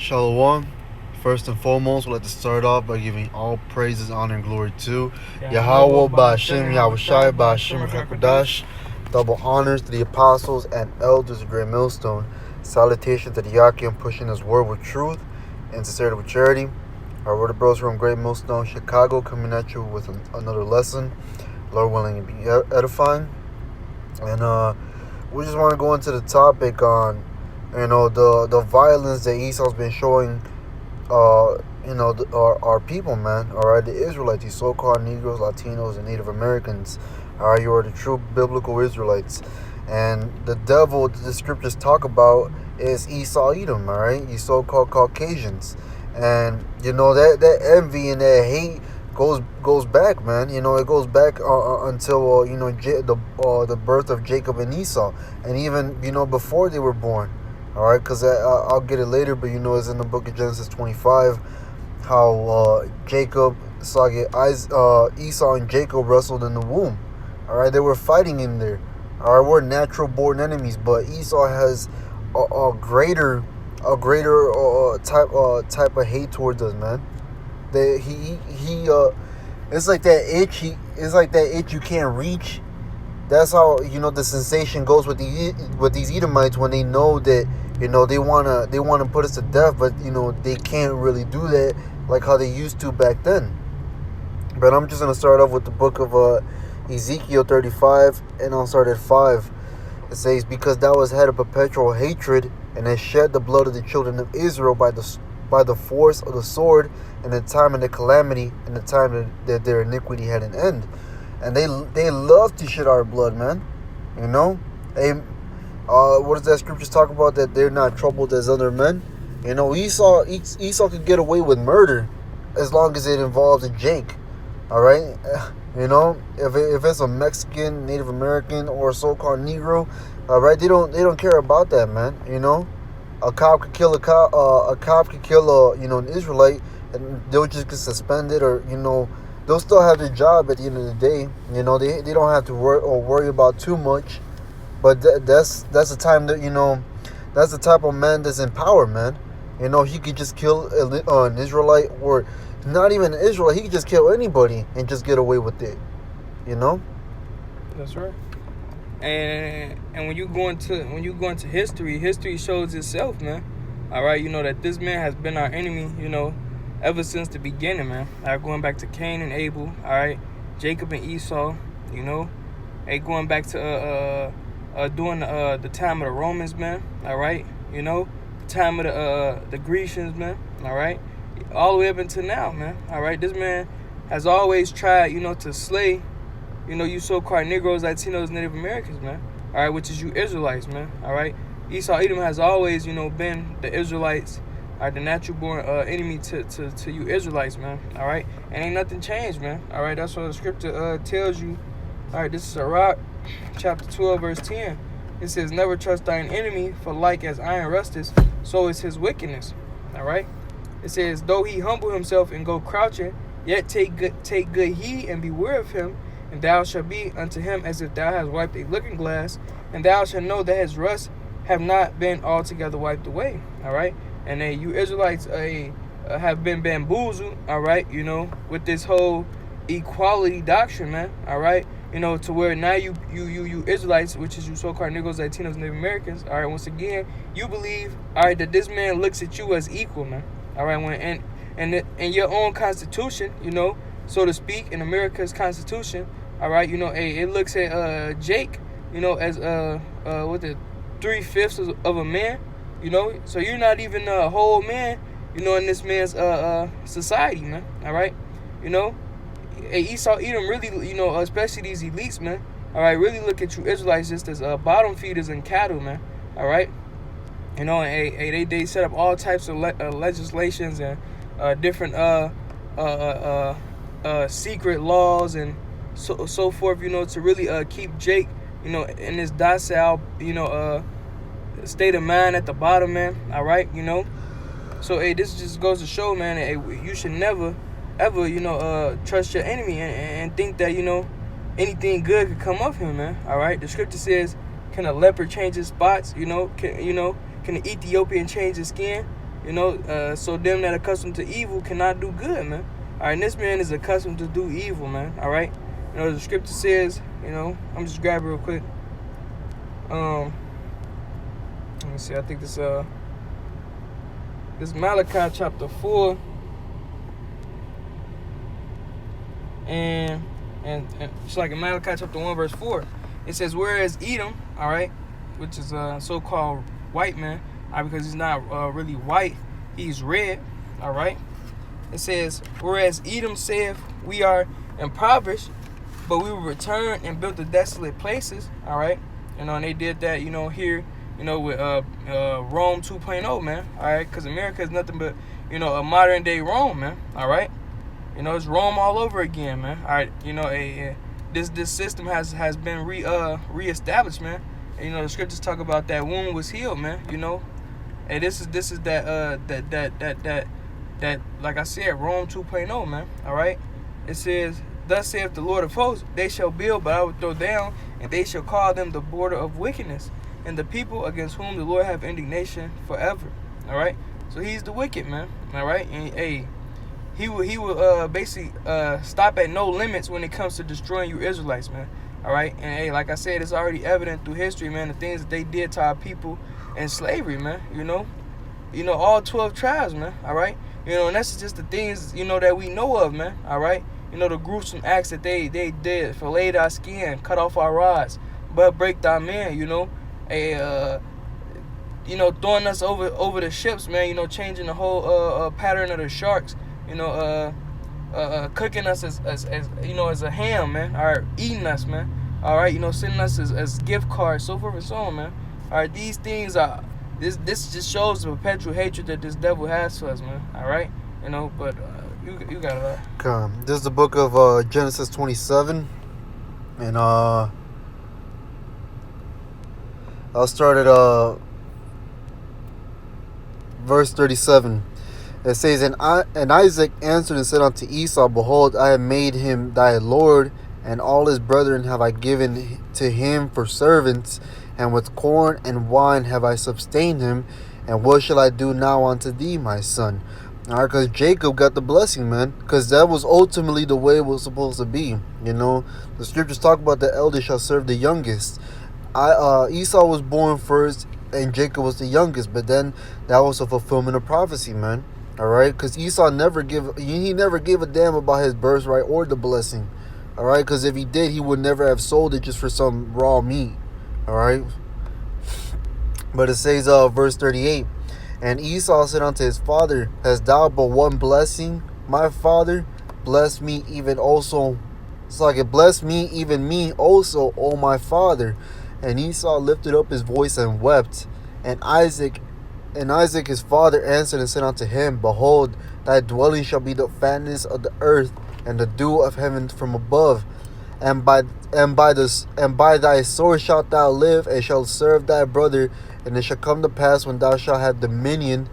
Shalom. First and foremost, we'd like to start off by giving all praises, honor, and glory to Yahweh Ba'Shem, Yahushai Ba'Shem Hakodash. Double honors to the apostles and elders of Great Millstone. Salutation to the Yakim pushing his word with truth and sincerity with charity. Our word of bros from Great Millstone, Chicago, coming at you with another lesson. Lord willing to be edifying. And we just want to go into the topic on the violence that Esau's been showing our people, man. All right, the Israelites, these so-called Negroes, Latinos, and Native Americans. All right, you are the true biblical Israelites. And the devil that the scriptures talk about is Esau, Edom. All right, these so-called Caucasians, and that envy and that hate goes back, man. It goes back until the birth of Jacob and Esau, and even before they were born. All right, because I'll get it later, but it's in the book of Genesis 25 how Esau and Jacob wrestled in the womb. All right, they were fighting in there. All right, we're natural born enemies, but Esau has a greater type of hate towards us, man. It's like that itch. It's like that itch you can't reach. That's how the sensation goes with these Edomites when they know that they wanna put us to death, but they can't really do that like how they used to back then. But I'm just gonna start off with the book of Ezekiel 35, and I'll start at 5. It says, "Because thou hast had a perpetual hatred, and hast shed the blood of the children of Israel by the force of the sword, in the time of the calamity, and the time that their iniquity had an end." And they love to shed our blood, man. What does that scriptures talk about? That they're not troubled as other men. Esau could get away with murder as long as it involves a Jake. All right, if it's a Mexican, Native American, or a so-called Negro, all right, they don't care about that, man. A cop could kill a cop could kill an Israelite, and they'll just get suspended, or they'll still have their job at the end of the day. They don't have to worry about too much. But that's the time that that's the type of man that's in power, man. He could just kill an Israelite, or not even an Israelite. He could just kill anybody and just get away with it. That's right. And when you go into history shows itself, man. All right, that this man has been our enemy, ever since the beginning, man. All right, going back to Cain and Abel, all right, Jacob and Esau, going back to during the time of the Romans, man. All right, the time of the Grecians, man. All right, all the way up until now, man. All right, this man has always tried, to slay, you so-called Negroes, Latinos, Native Americans, man. All right, which is you Israelites, man. All right, Esau, Edom has always, been the Israelites. All right, the natural born enemy to you Israelites, man. All right, and ain't nothing changed, man. All right, that's what the scripture tells you. All right, this is Sirach, chapter 12, verse 10. It says, "Never trust thine enemy, for like as iron rusteth, so is his wickedness." All right. It says, "Though he humble himself and go crouching, yet take good heed and beware of him, and thou shalt be unto him as if thou hast wiped a looking glass, and thou shalt know that his rust have not been altogether wiped away." All right. And you Israelites have been bamboozled, all right, with this whole equality doctrine, man, all right, to where now you Israelites, which is you so-called Negroes, Latinos, Native Americans, all right, once again, you believe, all right, that this man looks at you as equal, man, all right, and in your own constitution, so to speak, in America's constitution, all right, it looks at Jake, as what the 3/5 of a man. So you're not even a whole man, in this man's society, man. All right, Esau, Edom really, especially these elites, man. All right, really look at you Israelites just as bottom feeders and cattle, man. All right, and they set up all types of legislations and different secret laws and so forth, to really keep Jake, in this docile, state of mind at the bottom, man. All right, so this just goes to show, man, you should never ever trust your enemy and think that anything good could come of him, man. All right, the scripture says, can a leopard change his spots? Can the Ethiopian change his skin? So them that are accustomed to evil cannot do good, man. All right, and this man is accustomed to do evil, man. All right, the scripture says, I'm just grabbing real quick. Let me see. I think this Malachi chapter 4, and it's like in Malachi chapter 1 verse 4. It says, whereas Edom, all right, which is a so-called white man, because he's not really white, he's red, all right. It says, whereas Edom saith, we are impoverished, but we will return and build the desolate places, all right. And they did that, here, with Rome 2.0, man, all right, because America is nothing but, a modern day Rome, man, all right. It's Rome all over again, man, all right. This system has been reestablished, man. And, the scriptures talk about that wound was healed, man. And this is that like I said, Rome 2.0, man. All right. It says, thus saith the Lord of hosts, they shall build, but I will throw down, and they shall call them the border of wickedness, and the people against whom the Lord have indignation forever. All right. So he's the wicked, man. All right. And he will basically stop at no limits when it comes to destroying you Israelites, man. All right. And like I said, it's already evident through history, man, the things that they did to our people in slavery, man. All 12 tribes, man. All right. And that's just the things, that we know of, man. All right. The gruesome acts that they did, filleted our skin, cut off our rods, but break our men, throwing us over the ships, man, changing the whole pattern of the sharks, cooking us as as a ham, man. All right, eating us, man. All right, sending us as gift cards, so forth and so on, man. All right, these things are this just shows the perpetual hatred that this devil has for us, man. All right, but you got it. Okay. This is the book of Genesis 27, and I'll start at verse 37. It says, and Isaac answered and said unto Esau, behold, I have made him thy lord, and all his brethren have I given to him for servants, and with corn and wine have I sustained him. And what shall I do now unto thee, my son? All right, because Jacob got the blessing, man, because that was ultimately the way it was supposed to be. The scriptures talk about the elder shall serve the youngest. Esau was born first, and Jacob was the youngest, but then that was a fulfillment of prophecy, man. All right, because Esau never gave a damn about his birthright or the blessing. All right, because if he did, he would never have sold it just for some raw meat. All right, but it says, verse 38, and Esau said unto his father, hast thou but one blessing, my father? Bless me even also. It's like it bless me even me also, O my father. And Esau lifted up his voice and wept. And Isaac his father answered and said unto him, behold, thy dwelling shall be the fatness of the earth, and the dew of heaven from above. And by thy sword shalt thou live, and shalt serve thy brother. And it shall come to pass, when thou shalt have dominion,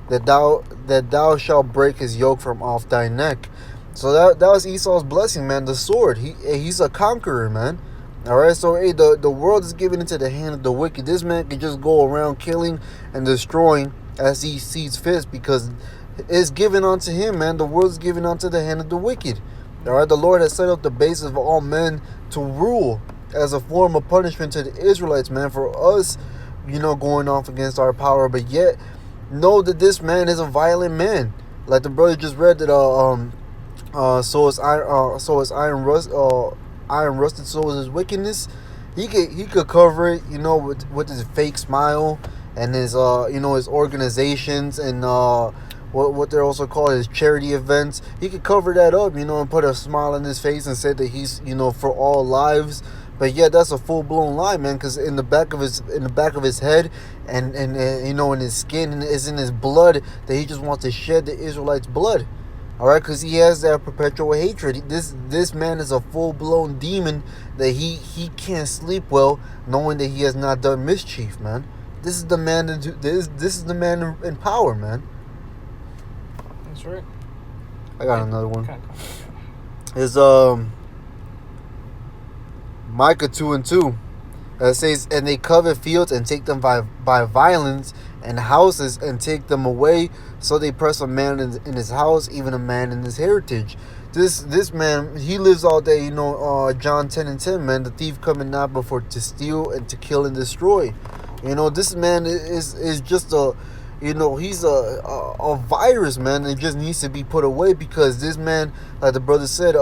that thou shalt break his yoke from off thy neck. So that was Esau's blessing, man. The sword. He's a conqueror, man. All right, so the world is given into the hand of the wicked. This man can just go around killing and destroying as he sees fit, because it's given unto him, man. The world is given unto the hand of the wicked. All right, the Lord has set up the basis of all men to rule as a form of punishment to the Israelites, man, for us, going off against our power. But yet, know that this man is a violent man. Like the brother just read that, so is iron rusted, so is his wickedness. He could cover it, with his fake smile and his his organizations and what they're also called his charity events. He could cover that up, and put a smile on his face and say that he's for all lives. But yeah, that's a full blown lie, man. Because in the back of his head and in his skin and is in his blood that he just wants to shed the Israelites' blood. All right, because he has that perpetual hatred. This man is a full-blown demon that he can't sleep well, knowing that he has not done mischief, man. This is the man. This is the man in power, man. That's right. I got another one. It's Micah 2:2. It says, and they covet fields and take them by violence, and houses and take them away. So they press a man in his house, even a man in his heritage. This man, he lives all day, John 10:10, man. The thief coming not before to steal and to kill and destroy. This man is just he's a virus, man. It just needs to be put away, because this man, like the brother said,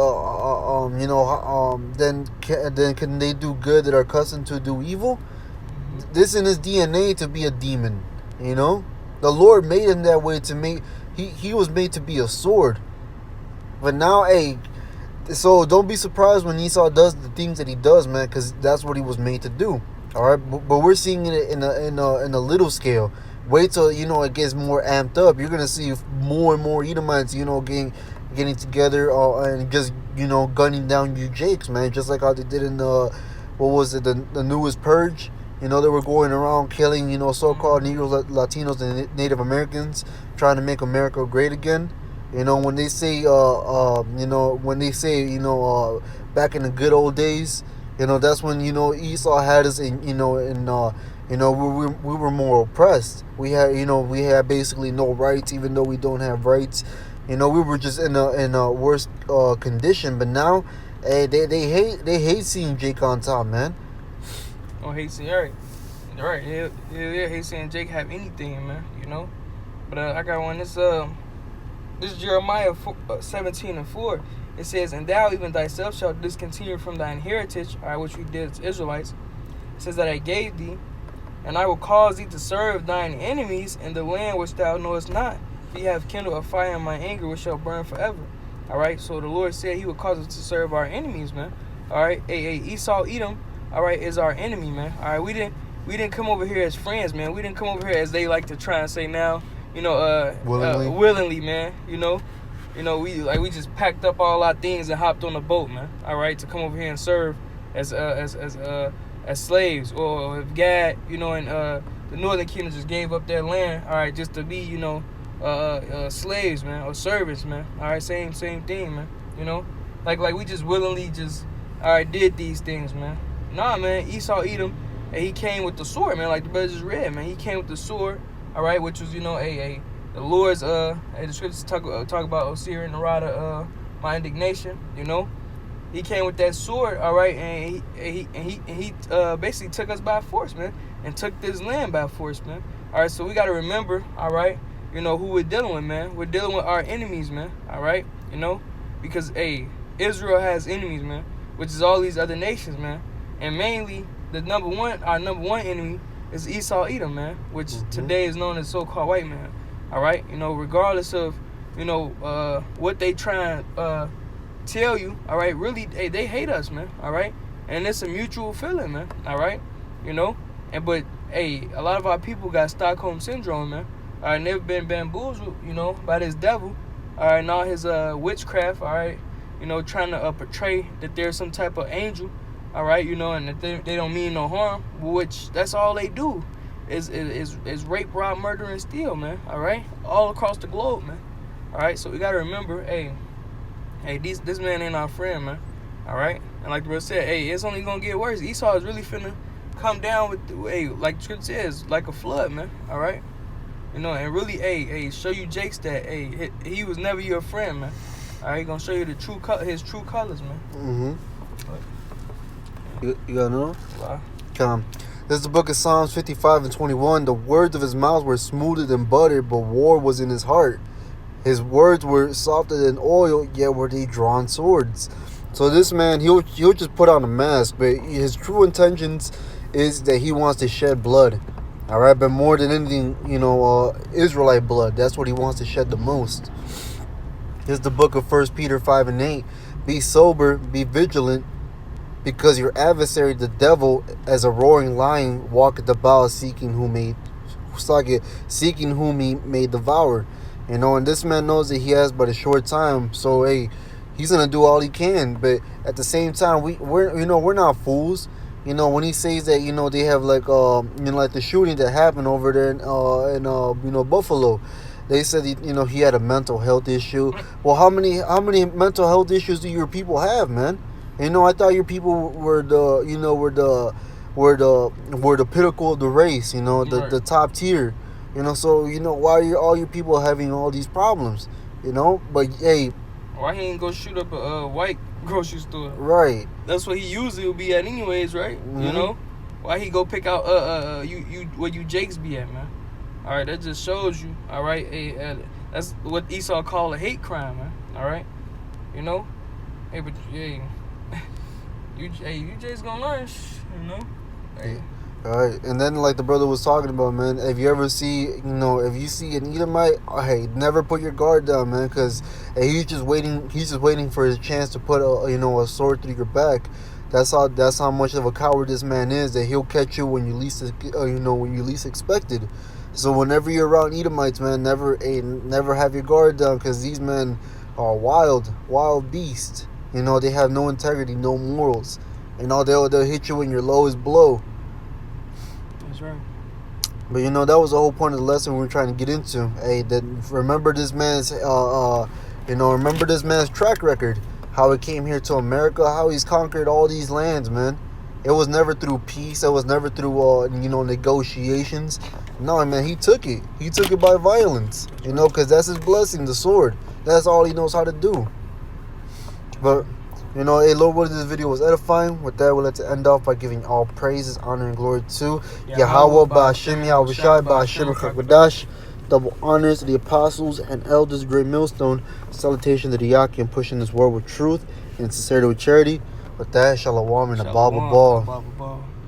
then can they do good that are accustomed to do evil? This in his DNA to be a demon. The Lord made him that way to make. He was made to be a sword. But now, hey, so don't be surprised when Esau does the things that he does, man, because that's what he was made to do. All right, but we're seeing it in a little scale. Wait till it gets more amped up. You're gonna see more and more Edomites, getting together and just gunning down you Jakes, man, just like how they did in the newest purge. They were going around killing so-called Negroes, Latinos, and Native Americans, trying to make America great again. When they say back in the good old days, that's when Esau had us in we were more oppressed. We had basically no rights, even though we don't have rights. We were just in a worse condition. But now, hey, they hate seeing Jake on top, man. Oh, hate seeing, right. Yeah, hate seeing Jake have anything, man. But I got one. This is Jeremiah 17:4. It says, "And thou even thyself shalt discontinue from thine heritage," which we did as Israelites. It says that I gave thee, and I will cause thee to serve thine enemies in the land which thou knowest not. For ye have kindled a fire in my anger, which shall burn forever. All right. So the Lord said He would cause us to serve our enemies, man. All right. Esau, Edom, all right, is our enemy, man. All right. We didn't come over here as friends, man. We didn't come over here as they like to try and say now. Willingly, man. We just packed up all our things and hopped on a boat, man. All right, to come over here and serve as slaves, or if Gad, and the Northern Kingdom just gave up their land, all right, just to be, slaves, man, or servants, man. All right, same thing, man. Like we just willingly just, all right, did these things, man. Nah, man. Esau, Edom, and he came with the sword, man. Like the brother just read, man. He came with the sword. All right, which was, the Lord's, the scriptures talk about Osir and Narada, my indignation, He came with that sword, all right, and he basically took us by force, man, and took this land by force, man. All right, so we got to remember, all right, who we're dealing with, man. We're dealing with our enemies, man, all right, because, Israel has enemies, man, which is all these other nations, man, and mainly our number one enemy is Esau, Edom, man, which today is known as so-called white man. All right, regardless of what they try and tell you, all right, really, they hate us, man. All right, and it's a mutual feeling, man. All right, but a lot of our people got Stockholm syndrome, man. All right, they've been bamboozled, by this devil. All right, and all his witchcraft. All right, trying to portray that they're some type of angel. All right, and that they don't mean no harm, which that's all they do is rape, rob, murder, and steal, man. All right, all across the globe, man. All right, so we gotta remember, this man ain't our friend, man. All right, and like the brother said, it's only gonna get worse. Esau is really finna come down with, like the scripture says, like a flood, man. All right, and really, show you Jakes that, he was never your friend, man. All right, he gonna show you his true colors, man. Mm-hmm. You got another? Wow. Come. This is the book of Psalms 55:21. The words of his mouth were smoother than butter, but war was in his heart. His words were softer than oil, yet were they drawn swords. So this man, he'll just put on a mask, but his true intentions is that he wants to shed blood. All right, but more than anything, Israelite blood. That's what he wants to shed the most. This is the book of 1 Peter 5:8. Be sober, be vigilant, because your adversary, the devil, as a roaring lion, walketh about, seeking whom he may devour. And this man knows that he has but a short time, so he's gonna do all he can. But at the same time, we're not fools. When he says that, they have like the shooting that happened over there in Buffalo. They said he had a mental health issue. Well, how many mental health issues do your people have, man? I thought your people were the pinnacle of the race, the top tier. You know, so why are all your people having all these problems? But hey, why he ain't go shoot up a white grocery store? Right. That's what he usually will be at, anyways, right? Mm-hmm. Why he go pick out you where you Jakes be at, man? All right, that just shows you. All right, that's what Esau call a hate crime, man. All right, hey, but hey, you just gonna learn, Hey. All right, and then like the brother was talking about, man, if you ever see, if you see an Edomite, hey, never put your guard down, man, because he's just waiting for his chance to put a sword through your back. That's how much of a coward this man is, that he'll catch you when you least expected. So whenever you're around Edomites, man, never have your guard down, because these men are wild beasts. They have no integrity, no morals. They'll hit you when your lowest blow. That's right. But that was the whole point of the lesson we were trying to get into. Hey, remember this man's track record, how he came here to America, how he's conquered all these lands, man. It was never through peace. It was never through negotiations. No, man, he took it. He took it by violence. Because that's his blessing, the sword. That's all he knows how to do. But hey, Lord, what if this video was edifying? With that, we'd like to end off by giving all praises, honor, and glory to Yahweh, Ba'Hashem, Yahweh Shai, Ba'Hashem, Chakvadash. Double honors to the apostles and elders, great millstone. Salutation to the Yakin, pushing this world with truth and sincerity with charity. With that, shalom and a Baba Ball.